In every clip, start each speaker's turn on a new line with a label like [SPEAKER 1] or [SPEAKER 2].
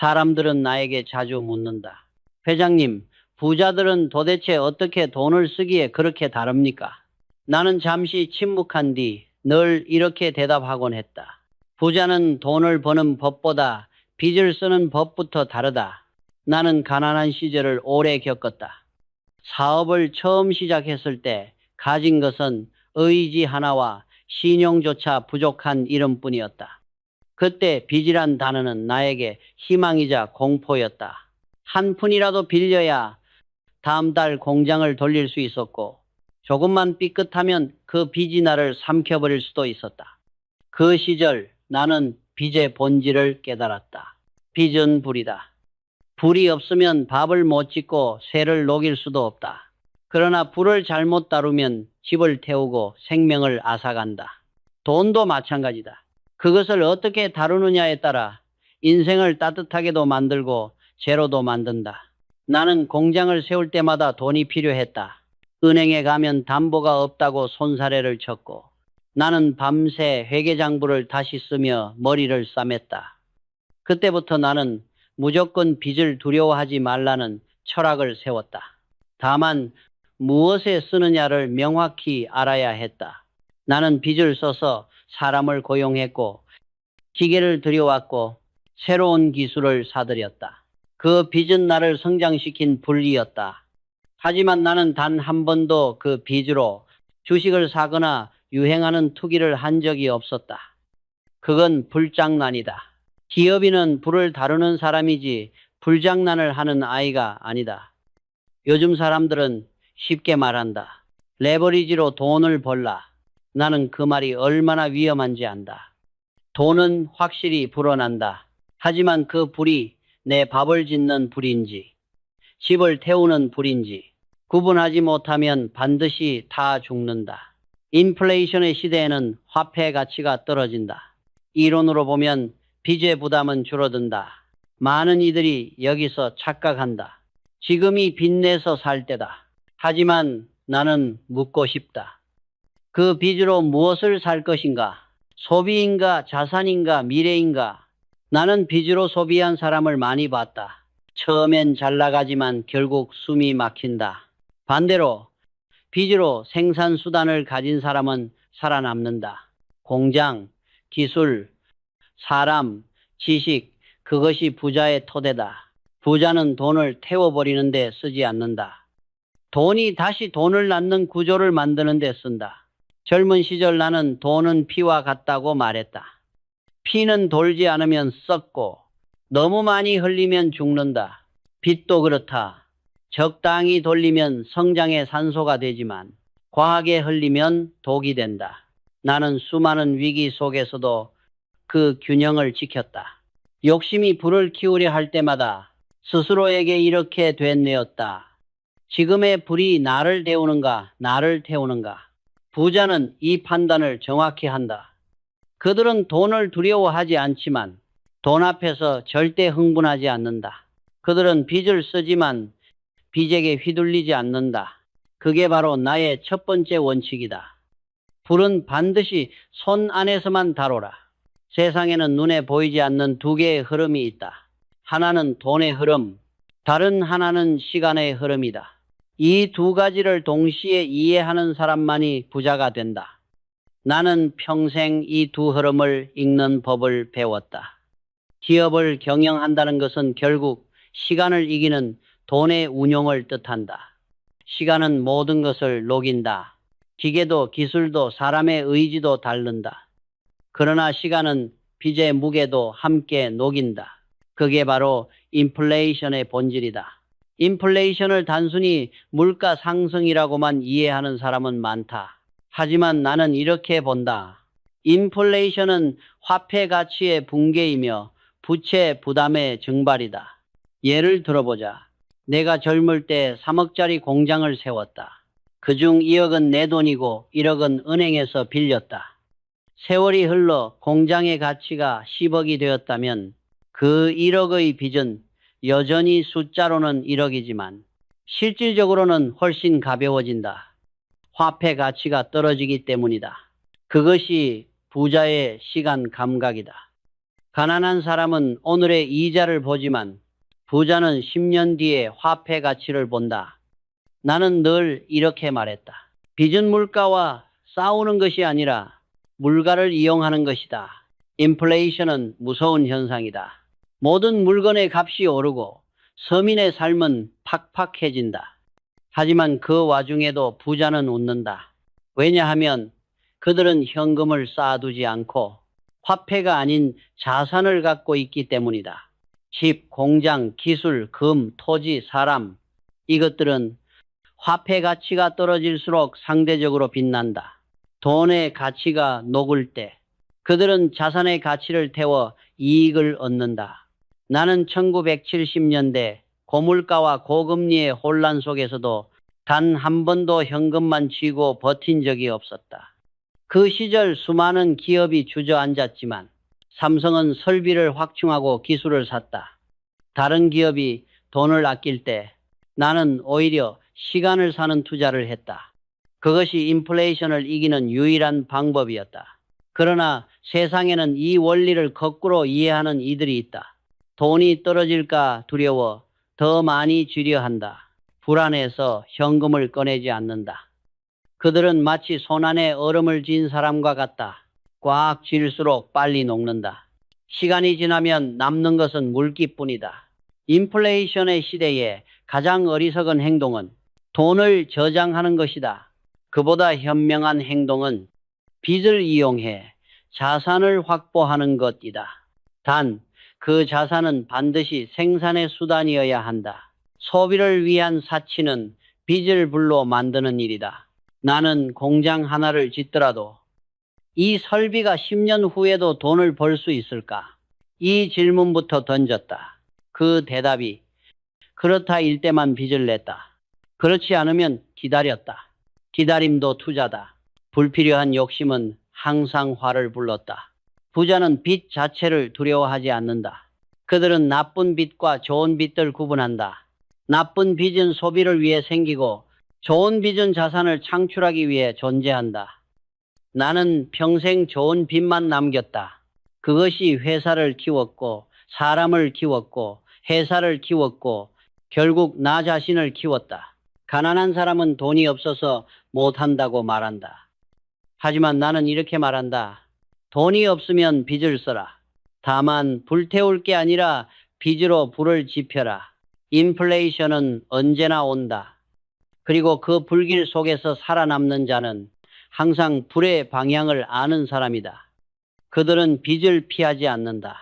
[SPEAKER 1] 사람들은 나에게 자주 묻는다. 회장님, 부자들은 도대체 어떻게 돈을 쓰기에 그렇게 다릅니까? 나는 잠시 침묵한 뒤 늘 이렇게 대답하곤 했다. 부자는 돈을 버는 법보다 빚을 쓰는 법부터 다르다. 나는 가난한 시절을 오래 겪었다. 사업을 처음 시작했을 때 가진 것은 의지 하나와 신용조차 부족한 이름뿐이었다. 그때 빚이란 단어는 나에게 희망이자 공포였다. 한 푼이라도 빌려야 다음 달 공장을 돌릴 수 있었고, 조금만 삐끗하면 그 빚이 나를 삼켜버릴 수도 있었다. 그 시절 나는 빚의 본질을 깨달았다. 빚은 불이다. 불이 없으면 밥을 못 짓고 새를 녹일 수도 없다. 그러나 불을 잘못 다루면 집을 태우고 생명을 앗아간다. 돈도 마찬가지다. 그것을 어떻게 다루느냐에 따라 인생을 따뜻하게도 만들고 죄로도 만든다. 나는 공장을 세울 때마다 돈이 필요했다. 은행에 가면 담보가 없다고 손사래를 쳤고, 나는 밤새 회계장부를 다시 쓰며 머리를 싸맸다. 그때부터 나는 무조건 빚을 두려워하지 말라는 철학을 세웠다. 다만 무엇에 쓰느냐를 명확히 알아야 했다. 나는 빚을 써서 사람을 고용했고, 기계를 들여왔고, 새로운 기술을 사들였다. 그 빚은 나를 성장시킨 불이었다. 하지만 나는 단 한 번도 그 빚으로 주식을 사거나 유행하는 투기를 한 적이 없었다. 그건 불장난이다. 기업인은 불을 다루는 사람이지 불장난을 하는 아이가 아니다. 요즘 사람들은 쉽게 말한다. 레버리지로 돈을 벌라. 나는 그 말이 얼마나 위험한지 안다. 돈은 확실히 불어난다. 하지만 그 불이 내 밥을 짓는 불인지, 집을 태우는 불인지 구분하지 못하면 반드시 다 죽는다. 인플레이션의 시대에는 화폐 가치가 떨어진다. 이론으로 보면 빚의 부담은 줄어든다. 많은 이들이 여기서 착각한다. 지금이 빚내서 살 때다. 하지만 나는 묻고 싶다. 그 빚으로 무엇을 살 것인가? 소비인가, 자산인가, 미래인가? 나는 빚으로 소비한 사람을 많이 봤다. 처음엔 잘 나가지만 결국 숨이 막힌다. 반대로 빚으로 생산수단을 가진 사람은 살아남는다. 공장, 기술, 사람, 지식, 그것이 부자의 토대다. 부자는 돈을 태워버리는 데 쓰지 않는다. 돈이 다시 돈을 낳는 구조를 만드는 데 쓴다. 젊은 시절 나는 돈은 피와 같다고 말했다. 피는 돌지 않으면 썩고 너무 많이 흘리면 죽는다. 빚도 그렇다. 적당히 돌리면 성장의 산소가 되지만 과하게 흘리면 독이 된다. 나는 수많은 위기 속에서도 그 균형을 지켰다. 욕심이 불을 키우려 할 때마다 스스로에게 이렇게 되뇌었다. 지금의 불이 나를 데우는가, 나를 태우는가? 부자는 이 판단을 정확히 한다. 그들은 돈을 두려워하지 않지만 돈 앞에서 절대 흥분하지 않는다. 그들은 빚을 쓰지만 빚에게 휘둘리지 않는다. 그게 바로 나의 첫 번째 원칙이다. 불은 반드시 손 안에서만 다뤄라. 세상에는 눈에 보이지 않는 두 개의 흐름이 있다. 하나는 돈의 흐름, 다른 하나는 시간의 흐름이다. 이 두 가지를 동시에 이해하는 사람만이 부자가 된다. 나는 평생 이 두 흐름을 읽는 법을 배웠다. 기업을 경영한다는 것은 결국 시간을 이기는 돈의 운용을 뜻한다. 시간은 모든 것을 녹인다. 기계도 기술도 사람의 의지도 다른다. 그러나 시간은 빚의 무게도 함께 녹인다. 그게 바로 인플레이션의 본질이다. 인플레이션을 단순히 물가 상승이라고만 이해하는 사람은 많다. 하지만 나는 이렇게 본다. 인플레이션은 화폐 가치의 붕괴이며 부채 부담의 증발이다. 예를 들어보자. 내가 젊을 때 3억짜리 공장을 세웠다. 그중 2억은 내 돈이고 1억은 은행에서 빌렸다. 세월이 흘러 공장의 가치가 10억이 되었다면 그 1억의 빚은 여전히 숫자로는 1억이지만 실질적으로는 훨씬 가벼워진다. 화폐 가치가 떨어지기 때문이다. 그것이 부자의 시간 감각이다. 가난한 사람은 오늘의 이자를 보지만 부자는 10년 뒤에 화폐 가치를 본다. 나는 늘 이렇게 말했다. 빚은 물가와 싸우는 것이 아니라 물가를 이용하는 것이다. 인플레이션은 무서운 현상이다. 모든 물건의 값이 오르고 서민의 삶은 팍팍해진다. 하지만 그 와중에도 부자는 웃는다. 왜냐하면 그들은 현금을 쌓아두지 않고 화폐가 아닌 자산을 갖고 있기 때문이다. 집, 공장, 기술, 금, 토지, 사람, 이것들은 화폐 가치가 떨어질수록 상대적으로 빛난다. 돈의 가치가 녹을 때 그들은 자산의 가치를 태워 이익을 얻는다. 나는 1970년대 고물가와 고금리의 혼란 속에서도 단 한 번도 현금만 쥐고 버틴 적이 없었다. 그 시절 수많은 기업이 주저앉았지만 삼성은 설비를 확충하고 기술을 샀다. 다른 기업이 돈을 아낄 때 나는 오히려 시간을 사는 투자를 했다. 그것이 인플레이션을 이기는 유일한 방법이었다. 그러나 세상에는 이 원리를 거꾸로 이해하는 이들이 있다. 돈이 떨어질까 두려워 더 많이 쥐려 한다. 불안해서 현금을 꺼내지 않는다. 그들은 마치 손안에 얼음을 쥔 사람과 같다. 꽉 쥘수록 빨리 녹는다. 시간이 지나면 남는 것은 물기뿐이다. 인플레이션의 시대에 가장 어리석은 행동은 돈을 저장하는 것이다. 그보다 현명한 행동은 빚을 이용해 자산을 확보하는 것이다. 단, 그 자산은 반드시 생산의 수단이어야 한다. 소비를 위한 사치는 빚을 불러 만드는 일이다. 나는 공장 하나를 짓더라도 이 설비가 10년 후에도 돈을 벌 수 있을까? 이 질문부터 던졌다. 그 대답이 그렇다일 때만 빚을 냈다. 그렇지 않으면 기다렸다. 기다림도 투자다. 불필요한 욕심은 항상 화를 불렀다. 부자는 빚 자체를 두려워하지 않는다. 그들은 나쁜 빚과 좋은 빚을 구분한다. 나쁜 빚은 소비를 위해 생기고 좋은 빚은 자산을 창출하기 위해 존재한다. 나는 평생 좋은 빚만 남겼다. 그것이 회사를 키웠고 사람을 키웠고 회사를 키웠고 결국 나 자신을 키웠다. 가난한 사람은 돈이 없어서 못한다고 말한다. 하지만 나는 이렇게 말한다. 돈이 없으면 빚을 써라. 다만 불태울 게 아니라 빚으로 불을 지펴라. 인플레이션은 언제나 온다. 그리고 그 불길 속에서 살아남는 자는 항상 불의 방향을 아는 사람이다. 그들은 빚을 피하지 않는다.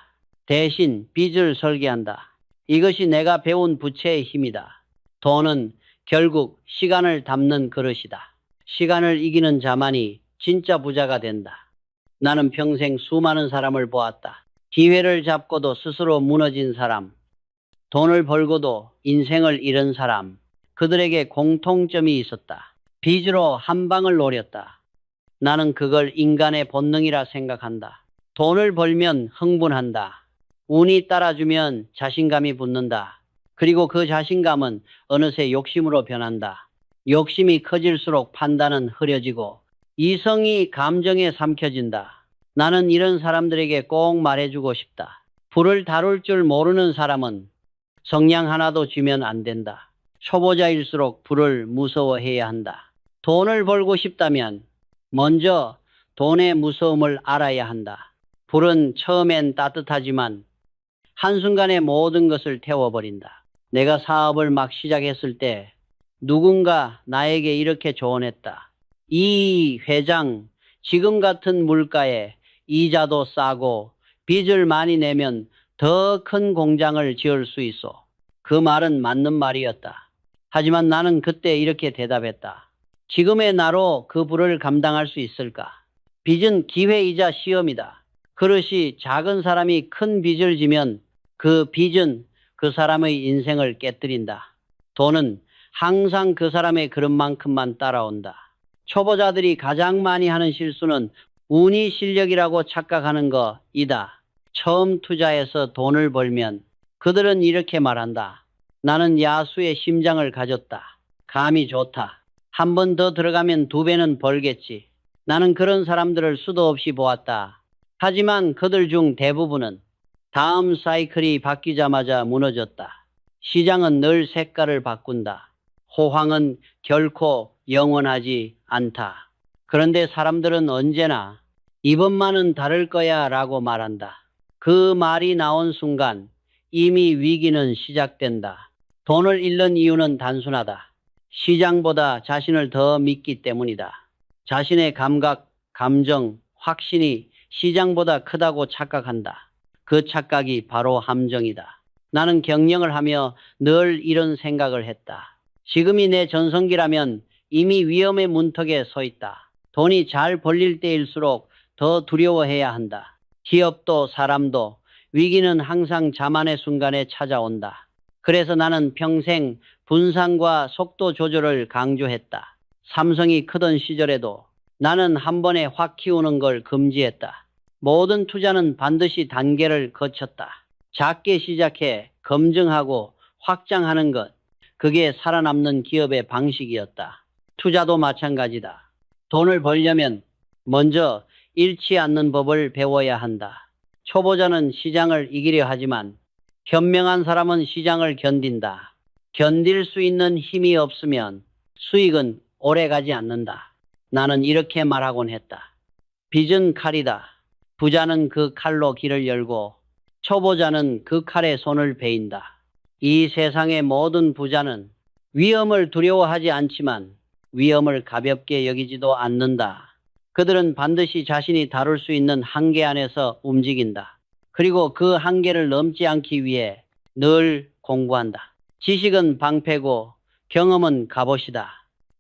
[SPEAKER 1] 대신 빚을 설계한다. 이것이 내가 배운 부채의 힘이다. 돈은 결국 시간을 담는 그릇이다. 시간을 이기는 자만이 진짜 부자가 된다. 나는 평생 수많은 사람을 보았다. 기회를 잡고도 스스로 무너진 사람, 돈을 벌고도 인생을 잃은 사람, 그들에게 공통점이 있었다. 빚으로 한 방을 노렸다. 나는 그걸 인간의 본능이라 생각한다. 돈을 벌면 흥분한다. 운이 따라주면 자신감이 붙는다. 그리고 그 자신감은 어느새 욕심으로 변한다. 욕심이 커질수록 판단은 흐려지고 이성이 감정에 삼켜진다. 나는 이런 사람들에게 꼭 말해주고 싶다. 불을 다룰 줄 모르는 사람은 성냥 하나도 쥐면 안 된다. 초보자일수록 불을 무서워해야 한다. 돈을 벌고 싶다면 먼저 돈의 무서움을 알아야 한다. 불은 처음엔 따뜻하지만 한순간에 모든 것을 태워버린다. 내가 사업을 막 시작했을 때 누군가 나에게 이렇게 조언했다. 이 회장, 지금 같은 물가에 이자도 싸고 빚을 많이 내면 더 큰 공장을 지을 수 있어. 그 말은 맞는 말이었다. 하지만 나는 그때 이렇게 대답했다. 지금의 나로 그 부를 감당할 수 있을까? 빚은 기회이자 시험이다. 그릇이 작은 사람이 큰 빚을 지면 그 빚은 그 사람의 인생을 깨뜨린다. 돈은 항상 그 사람의 그릇만큼만 따라온다. 초보자들이 가장 많이 하는 실수는 운이 실력이라고 착각하는 것이다. 처음 투자해서 돈을 벌면 그들은 이렇게 말한다. 나는 야수의 심장을 가졌다. 감이 좋다. 한 번 더 들어가면 2배는 벌겠지. 나는 그런 사람들을 수도 없이 보았다. 하지만 그들 중 대부분은 다음 사이클이 바뀌자마자 무너졌다. 시장은 늘 색깔을 바꾼다. 호황은 결코 영원하지 않다. 그런데 사람들은 언제나 이번만은 다를 거야 라고 말한다. 그 말이 나온 순간 이미 위기는 시작된다. 돈을 잃는 이유는 단순하다. 시장보다 자신을 더 믿기 때문이다. 자신의 감각, 감정, 확신이 시장보다 크다고 착각한다. 그 착각이 바로 함정이다. 나는 경영을 하며 늘 이런 생각을 했다. 지금이 내 전성기라면 이미 위험의 문턱에 서 있다. 돈이 잘 벌릴 때일수록 더 두려워해야 한다. 기업도 사람도 위기는 항상 자만의 순간에 찾아온다. 그래서 나는 평생 분산과 속도 조절을 강조했다. 삼성이 크던 시절에도 나는 한 번에 확 키우는 걸 금지했다. 모든 투자는 반드시 단계를 거쳤다. 작게 시작해 검증하고 확장하는 것, 그게 살아남는 기업의 방식이었다. 투자도 마찬가지다. 돈을 벌려면 먼저 잃지 않는 법을 배워야 한다. 초보자는 시장을 이기려 하지만 현명한 사람은 시장을 견딘다. 견딜 수 있는 힘이 없으면 수익은 오래 가지 않는다. 나는 이렇게 말하곤 했다. 빚은 칼이다. 부자는 그 칼로 길을 열고 초보자는 그 칼에 손을 베인다. 이 세상의 모든 부자는 위험을 두려워하지 않지만 위험을 가볍게 여기지도 않는다. 그들은 반드시 자신이 다룰 수 있는 한계 안에서 움직인다. 그리고 그 한계를 넘지 않기 위해 늘 공부한다. 지식은 방패고 경험은 갑옷이다.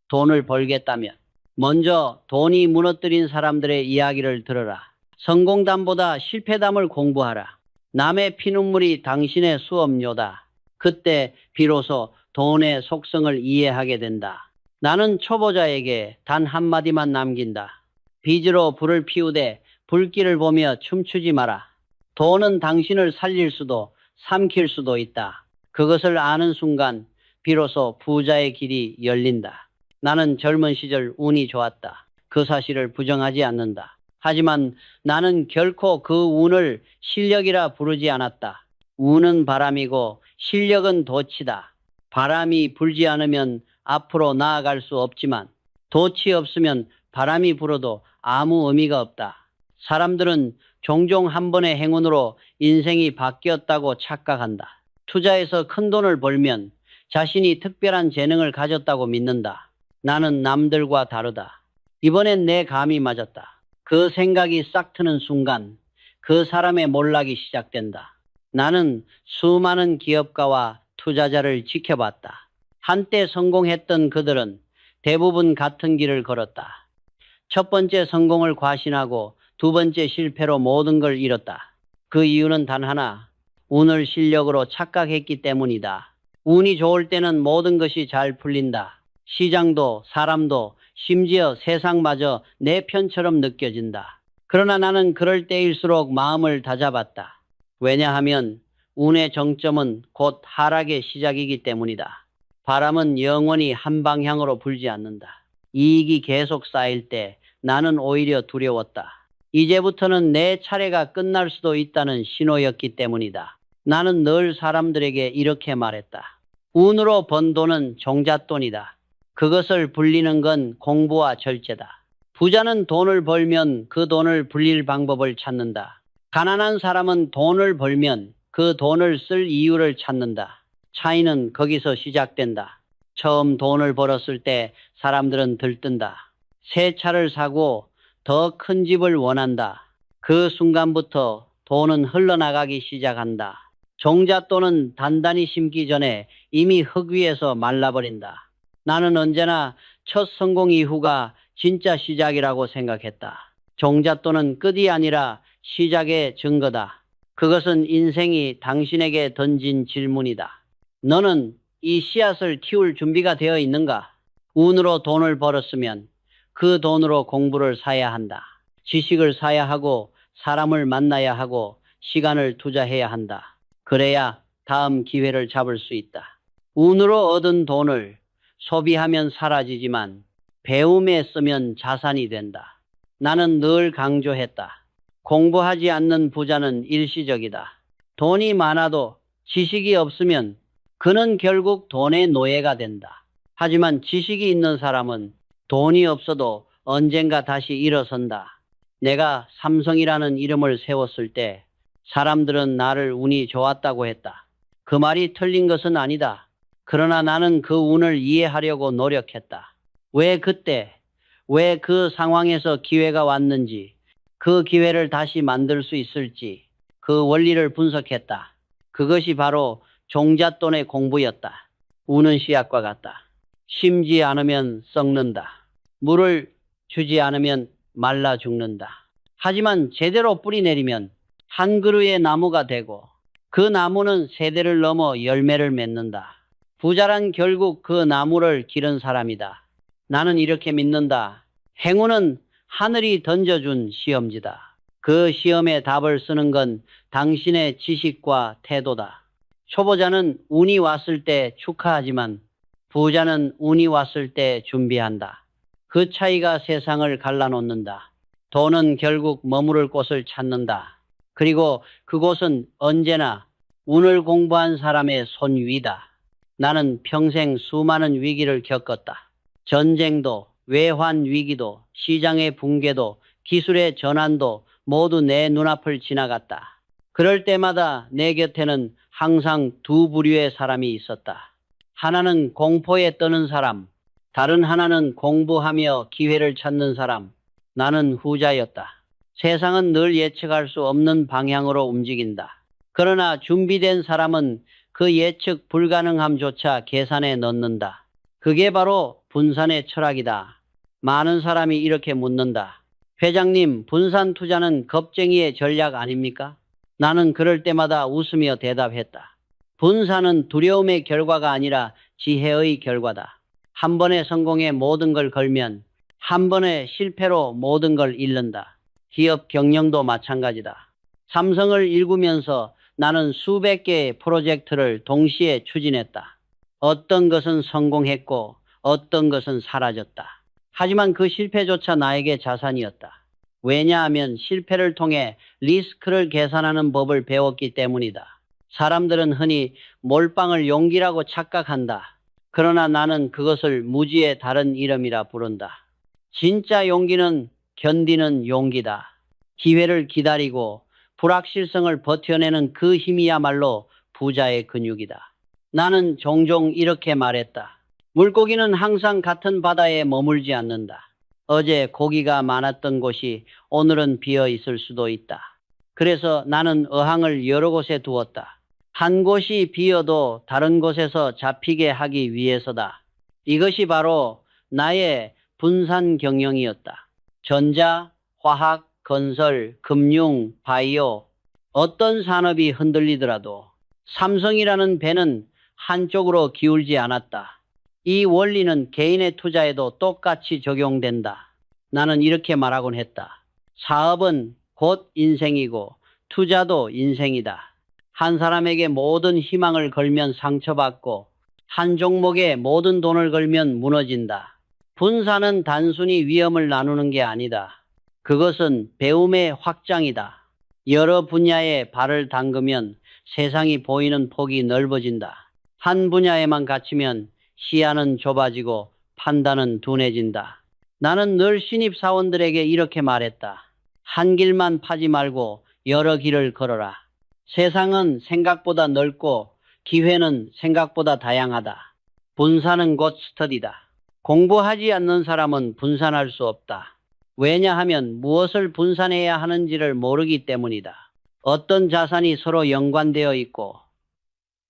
[SPEAKER 1] 돈을 벌겠다면 먼저 돈이 무너뜨린 사람들의 이야기를 들어라. 성공담보다 실패담을 공부하라. 남의 피눈물이 당신의 수업료다. 그때 비로소 돈의 속성을 이해하게 된다. 나는 초보자에게 단 한마디만 남긴다. 빚으로 불을 피우되 불길을 보며 춤추지 마라. 돈은 당신을 살릴 수도 삼킬 수도 있다. 그것을 아는 순간 비로소 부자의 길이 열린다. 나는 젊은 시절 운이 좋았다. 그 사실을 부정하지 않는다. 하지만 나는 결코 그 운을 실력이라 부르지 않았다. 운은 바람이고 실력은 돛이다. 바람이 불지 않으면 앞으로 나아갈 수 없지만 돛이 없으면 바람이 불어도 아무 의미가 없다. 사람들은 종종 한 번의 행운으로 인생이 바뀌었다고 착각한다. 투자에서 큰 돈을 벌면 자신이 특별한 재능을 가졌다고 믿는다. 나는 남들과 다르다. 이번엔 내 감이 맞았다. 그 생각이 싹 트는 순간 그 사람의 몰락이 시작된다. 나는 수많은 기업가와 투자자를 지켜봤다. 한때 성공했던 그들은 대부분 같은 길을 걸었다. 첫 번째 성공을 과신하고 두 번째 실패로 모든 걸 잃었다. 그 이유는 단 하나, 운을 실력으로 착각했기 때문이다. 운이 좋을 때는 모든 것이 잘 풀린다. 시장도 사람도 심지어 세상마저 내 편처럼 느껴진다. 그러나 나는 그럴 때일수록 마음을 다잡았다. 왜냐하면 운의 정점은 곧 하락의 시작이기 때문이다. 바람은 영원히 한 방향으로 불지 않는다. 이익이 계속 쌓일 때 나는 오히려 두려웠다. 이제부터는 내 차례가 끝날 수도 있다는 신호였기 때문이다. 나는 늘 사람들에게 이렇게 말했다. 운으로 번 돈은 종잣돈이다. 그것을 불리는 건 공부와 절제다. 부자는 돈을 벌면 그 돈을 불릴 방법을 찾는다. 가난한 사람은 돈을 벌면 그 돈을 쓸 이유를 찾는다. 차이는 거기서 시작된다. 처음 돈을 벌었을 때 사람들은 들뜬다. 새 차를 사고 더 큰 집을 원한다. 그 순간부터 돈은 흘러나가기 시작한다. 종잣돈은 단단히 심기 전에 이미 흙 위에서 말라버린다. 나는 언제나 첫 성공 이후가 진짜 시작이라고 생각했다. 종잣돈은 끝이 아니라 시작의 증거다. 그것은 인생이 당신에게 던진 질문이다. 너는 이 씨앗을 키울 준비가 되어 있는가? 운으로 돈을 벌었으면 그 돈으로 공부를 사야 한다. 지식을 사야 하고 사람을 만나야 하고 시간을 투자해야 한다. 그래야 다음 기회를 잡을 수 있다. 운으로 얻은 돈을 소비하면 사라지지만 배움에 쓰면 자산이 된다. 나는 늘 강조했다. 공부하지 않는 부자는 일시적이다. 돈이 많아도 지식이 없으면 그는 결국 돈의 노예가 된다. 하지만 지식이 있는 사람은 돈이 없어도 언젠가 다시 일어선다. 내가 삼성이라는 이름을 세웠을 때 사람들은 나를 운이 좋았다고 했다. 그 말이 틀린 것은 아니다. 그러나 나는 그 운을 이해하려고 노력했다. 왜 그때, 왜 그 상황에서 기회가 왔는지, 그 기회를 다시 만들 수 있을지 그 원리를 분석했다. 그것이 바로 종잣돈의 공부였다. 우는 씨앗과 같다. 심지 않으면 썩는다. 물을 주지 않으면 말라 죽는다. 하지만 제대로 뿌리 내리면 한 그루의 나무가 되고 그 나무는 세대를 넘어 열매를 맺는다. 부자란 결국 그 나무를 기른 사람이다. 나는 이렇게 믿는다. 행운은 하늘이 던져준 시험지다. 그 시험의 답을 쓰는 건 당신의 지식과 태도다. 초보자는 운이 왔을 때 축하하지만 부자는 운이 왔을 때 준비한다. 그 차이가 세상을 갈라놓는다. 돈은 결국 머무를 곳을 찾는다. 그리고 그곳은 언제나 운을 공부한 사람의 손 위다. 나는 평생 수많은 위기를 겪었다. 전쟁도, 외환 위기도, 시장의 붕괴도, 기술의 전환도 모두 내 눈앞을 지나갔다. 그럴 때마다 내 곁에는 항상 두 부류의 사람이 있었다. 하나는 공포에 떠는 사람, 다른 하나는 공부하며 기회를 찾는 사람. 나는 후자였다. 세상은 늘 예측할 수 없는 방향으로 움직인다. 그러나 준비된 사람은 그 예측 불가능함조차 계산에 넣는다. 그게 바로 분산의 철학이다. 많은 사람이 이렇게 묻는다. 회장님, 분산 투자는 겁쟁이의 전략 아닙니까? 나는 그럴 때마다 웃으며 대답했다. 분산은 두려움의 결과가 아니라 지혜의 결과다. 한 번의 성공에 모든 걸 걸면 한 번의 실패로 모든 걸 잃는다. 기업 경영도 마찬가지다. 삼성을 일구면서 나는 수백 개의 프로젝트를 동시에 추진했다. 어떤 것은 성공했고 어떤 것은 사라졌다. 하지만 그 실패조차 나에게 자산이었다. 왜냐하면 실패를 통해 리스크를 계산하는 법을 배웠기 때문이다. 사람들은 흔히 몰빵을 용기라고 착각한다. 그러나 나는 그것을 무지의 다른 이름이라 부른다. 진짜 용기는 견디는 용기다. 기회를 기다리고 불확실성을 버텨내는 그 힘이야말로 부자의 근육이다. 나는 종종 이렇게 말했다. 물고기는 항상 같은 바다에 머물지 않는다. 어제 고기가 많았던 곳이 오늘은 비어 있을 수도 있다. 그래서 나는 어항을 여러 곳에 두었다. 한 곳이 비어도 다른 곳에서 잡히게 하기 위해서다. 이것이 바로 나의 분산 경영이었다. 전자, 화학, 건설, 금융, 바이오, 어떤 산업이 흔들리더라도 삼성이라는 배는 한쪽으로 기울지 않았다. 이 원리는 개인의 투자에도 똑같이 적용된다. 나는 이렇게 말하곤 했다. 사업은 곧 인생이고 투자도 인생이다. 한 사람에게 모든 희망을 걸면 상처받고 한 종목에 모든 돈을 걸면 무너진다. 분산은 단순히 위험을 나누는 게 아니다. 그것은 배움의 확장이다. 여러 분야에 발을 담그면 세상이 보이는 폭이 넓어진다. 한 분야에만 갇히면 시야는 좁아지고 판단은 둔해진다. 나는 늘 신입사원들에게 이렇게 말했다. 한 길만 파지 말고 여러 길을 걸어라. 세상은 생각보다 넓고 기회는 생각보다 다양하다. 분산은 곧 스터디다. 공부하지 않는 사람은 분산할 수 없다. 왜냐하면 무엇을 분산해야 하는지를 모르기 때문이다. 어떤 자산이 서로 연관되어 있고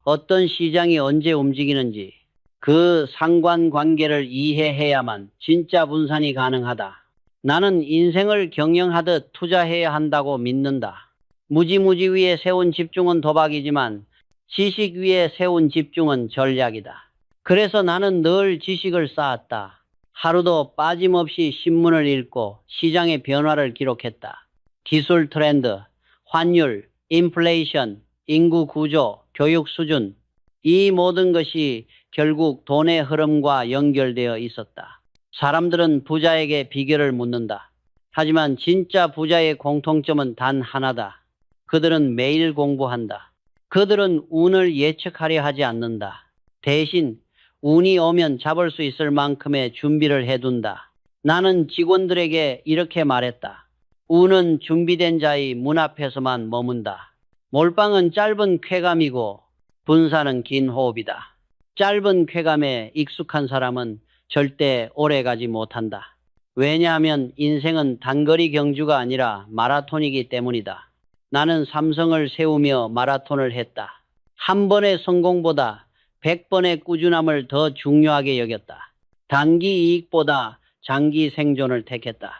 [SPEAKER 1] 어떤 시장이 언제 움직이는지 그 상관관계를 이해해야만 진짜 분산이 가능하다. 나는 인생을 경영하듯 투자해야 한다고 믿는다. 무지무지 위에 세운 집중은 도박이지만 지식 위에 세운 집중은 전략이다. 그래서 나는 늘 지식을 쌓았다. 하루도 빠짐없이 신문을 읽고 시장의 변화를 기록했다. 기술 트렌드, 환율, 인플레이션, 인구 구조, 교육 수준, 이 모든 것이 결국 돈의 흐름과 연결되어 있었다. 사람들은 부자에게 비결을 묻는다. 하지만 진짜 부자의 공통점은 단 하나다. 그들은 매일 공부한다. 그들은 운을 예측하려 하지 않는다. 대신 운이 오면 잡을 수 있을 만큼의 준비를 해둔다. 나는 직원들에게 이렇게 말했다. 운은 준비된 자의 문 앞에서만 머문다. 몰빵은 짧은 쾌감이고 분사는 긴 호흡이다. 짧은 쾌감에 익숙한 사람은 절대 오래 가지 못한다. 왜냐하면 인생은 단거리 경주가 아니라 마라톤이기 때문이다. 나는 삼성을 세우며 마라톤을 했다. 한 번의 성공보다 100번의 꾸준함을 더 중요하게 여겼다. 단기 이익보다 장기 생존을 택했다.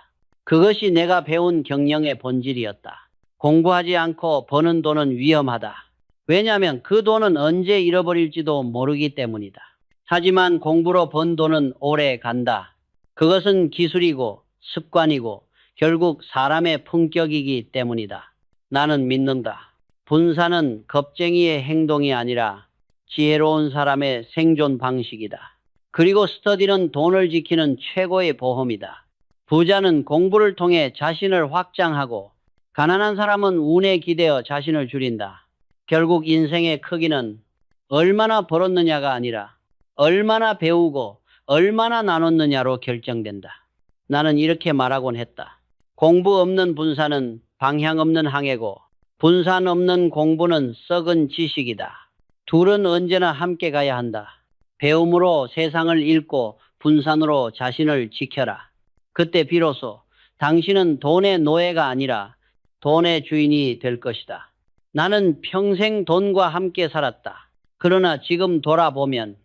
[SPEAKER 1] 그것이 내가 배운 경영의 본질이었다. 공부하지 않고 버는 돈은 위험하다. 왜냐하면 그 돈은 언제 잃어버릴지도 모르기 때문이다. 하지만 공부로 번 돈은 오래 간다. 그것은 기술이고 습관이고 결국 사람의 품격이기 때문이다. 나는 믿는다. 분사는 겁쟁이의 행동이 아니라 지혜로운 사람의 생존 방식이다. 그리고 스터디는 돈을 지키는 최고의 보험이다. 부자는 공부를 통해 자신을 확장하고 가난한 사람은 운에 기대어 자신을 줄인다. 결국 인생의 크기는 얼마나 벌었느냐가 아니라 얼마나 배우고 얼마나 나눴느냐로 결정된다. 나는 이렇게 말하곤 했다. 공부 없는 분사는 방향 없는 항해고 분산 없는 공부는 썩은 지식이다. 둘은 언제나 함께 가야 한다. 배움으로 세상을 읽고 분산으로 자신을 지켜라. 그때 비로소 당신은 돈의 노예가 아니라 돈의 주인이 될 것이다. 나는 평생 돈과 함께 살았다. 그러나 지금 돌아보면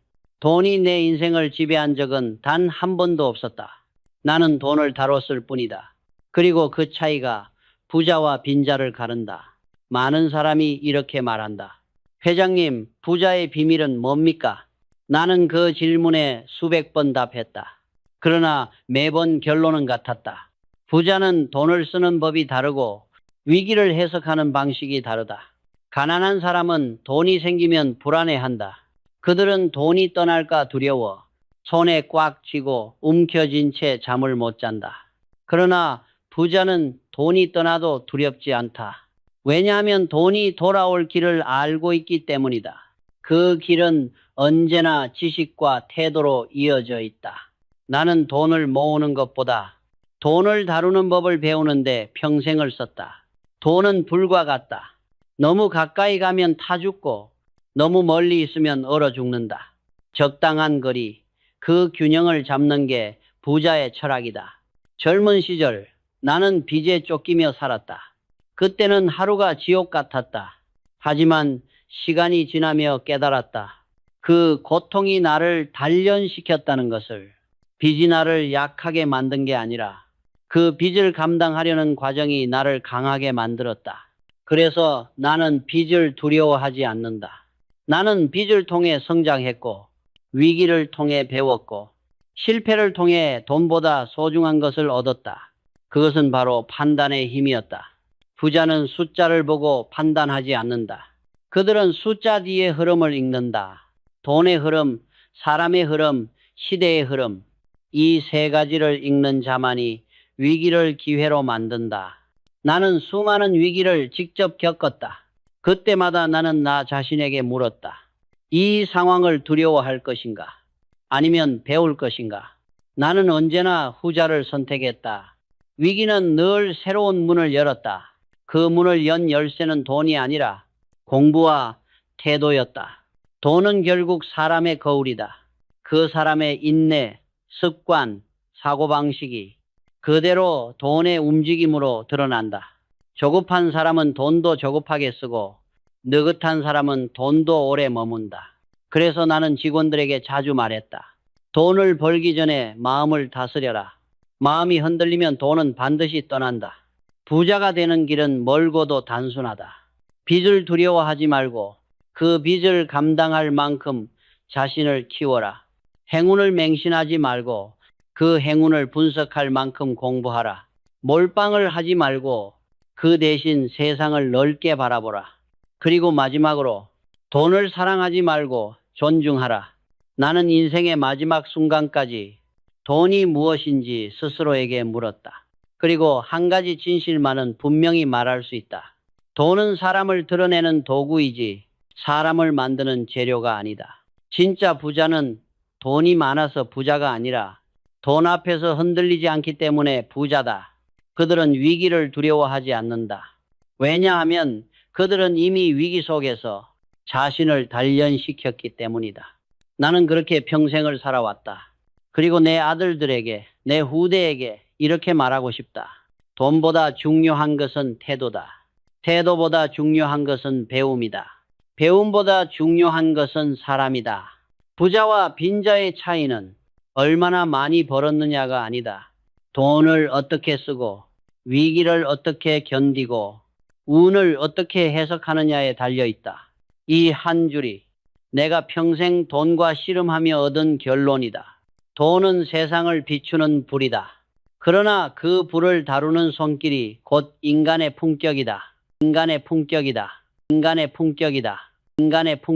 [SPEAKER 1] 돈이 내 인생을 지배한 적은 단 한 번도 없었다. 나는 돈을 다뤘을 뿐이다. 그리고 그 차이가 부자와 빈자를 가른다. 많은 사람이 이렇게 말한다. 회장님, 부자의 비밀은 뭡니까? 나는 그 질문에 수백 번 답했다. 그러나 매번 결론은 같았다. 부자는 돈을 쓰는 법이 다르고 위기를 해석하는 방식이 다르다. 가난한 사람은 돈이 생기면 불안해한다. 그들은 돈이 떠날까 두려워 손에 꽉 쥐고 움켜쥔 채 잠을 못 잔다. 그러나 부자는 돈이 떠나도 두렵지 않다. 왜냐하면 돈이 돌아올 길을 알고 있기 때문이다. 그 길은 언제나 지식과 태도로 이어져 있다. 나는 돈을 모으는 것보다 돈을 다루는 법을 배우는데 평생을 썼다. 돈은 불과 같다. 너무 가까이 가면 타 죽고 너무 멀리 있으면 얼어 죽는다. 적당한 거리, 그 균형을 잡는 게 부자의 철학이다. 젊은 시절 나는 빚에 쫓기며 살았다. 그때는 하루가 지옥 같았다. 하지만 시간이 지나며 깨달았다. 그 고통이 나를 단련시켰다는 것을. 빚이 나를 약하게 만든 게 아니라 그 빚을 감당하려는 과정이 나를 강하게 만들었다. 그래서 나는 빚을 두려워하지 않는다. 나는 빚을 통해 성장했고 위기를 통해 배웠고 실패를 통해 돈보다 소중한 것을 얻었다. 그것은 바로 판단의 힘이었다. 부자는 숫자를 보고 판단하지 않는다. 그들은 숫자 뒤의 흐름을 읽는다. 돈의 흐름, 사람의 흐름, 시대의 흐름. 이 세 가지를 읽는 자만이 위기를 기회로 만든다. 나는 수많은 위기를 직접 겪었다. 그때마다 나는 나 자신에게 물었다. 이 상황을 두려워할 것인가? 아니면 배울 것인가? 나는 언제나 후자를 선택했다. 위기는 늘 새로운 문을 열었다. 그 문을 연 열쇠는 돈이 아니라 공부와 태도였다. 돈은 결국 사람의 거울이다. 그 사람의 인내, 습관, 사고방식이 그대로 돈의 움직임으로 드러난다. 조급한 사람은 돈도 조급하게 쓰고 느긋한 사람은 돈도 오래 머문다. 그래서 나는 직원들에게 자주 말했다. 돈을 벌기 전에 마음을 다스려라. 마음이 흔들리면 돈은 반드시 떠난다. 부자가 되는 길은 멀고도 단순하다. 빚을 두려워하지 말고 그 빚을 감당할 만큼 자신을 키워라. 행운을 맹신하지 말고 그 행운을 분석할 만큼 공부하라. 몰빵을 하지 말고 그 대신 세상을 넓게 바라보라. 그리고 마지막으로 돈을 사랑하지 말고 존중하라. 나는 인생의 마지막 순간까지 돈이 무엇인지 스스로에게 물었다. 그리고 한 가지 진실만은 분명히 말할 수 있다. 돈은 사람을 드러내는 도구이지 사람을 만드는 재료가 아니다. 진짜 부자는 돈이 많아서 부자가 아니라 돈 앞에서 흔들리지 않기 때문에 부자다. 그들은 위기를 두려워하지 않는다. 왜냐하면 그들은 이미 위기 속에서 자신을 단련시켰기 때문이다. 나는 그렇게 평생을 살아왔다. 그리고 내 아들들에게, 내 후대에게 이렇게 말하고 싶다. 돈보다 중요한 것은 태도다. 태도보다 중요한 것은 배움이다. 배움보다 중요한 것은 사람이다. 부자와 빈자의 차이는 얼마나 많이 벌었느냐가 아니다. 돈을 어떻게 쓰고, 위기를 어떻게 견디고, 운을 어떻게 해석하느냐에 달려 있다. 이 한 줄이 내가 평생 돈과 씨름하며 얻은 결론이다. 돈은 세상을 비추는 불이다. 그러나 그 불을 다루는 손길이 곧 인간의 품격이다. 인간의 품격이다. 인간의 품격이다. 인간의 품격